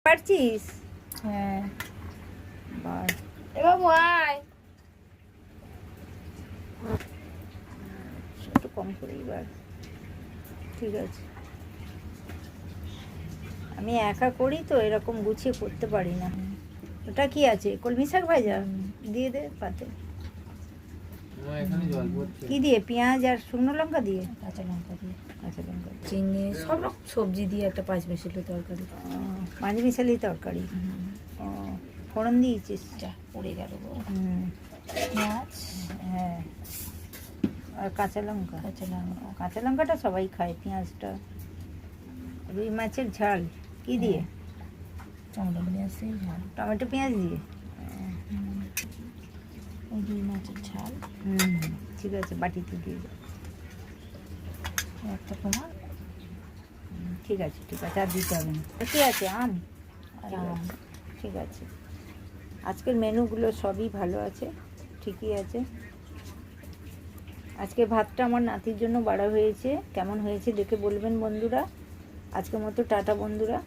পারছিস? হ্যাঁ বার এবার ভাই একটু কম করে এবার। ঠিক আছে, আমি একা করি তো এরকম গুছিয়ে করতে পারি না। ওটা কি আছে? কলমি শাক ভাজা দিয়ে দে পাতে। কি দিয়ে? পেঁয়াজ আর শুকনো লঙ্কা দিয়ে? কাঁচা লঙ্কা দিয়ে, কাঁচা লঙ্কা দিয়ে। চিংড়ি সব রকম সবজি দিয়ে একটা পাঁচ মিশালি তরকারি। পাঁচ মিশালি তরকারি। ও, ফোড়ন দিয়েছিস? যা পড়ে গেল গো। পেঁয়াজ, হ্যাঁ, আর কাঁচা লঙ্কা। কাঁচা লঙ্কাটা সবাই খায়, পেঁয়াজটা। রুই মাছের ঝাল কি দিয়ে? টমেটো পেঁয়াজ দিয়ে ঝাল। টমেটো পেঁয়াজ দিয়ে। রুই মাছের ঝাল। ঠিক আছে, বাটিতে দিয়ে দে। একটা তোমার। ঠিক আছে ঠিক আছে, আর দিতে হবে না। কি আছে? আম আর ঠিক আম। আছে, ঠিক আছে। আজকের মেনুগুলো সবই ভালো আছে, ঠিকই আছে। আজকে ভাতটা আমার নাতির জন্য বাড়া হয়েছে, কেমন হয়েছে দেখে বলবেন বন্ধুরা। আজকের মতো টাটা বন্ধুরা।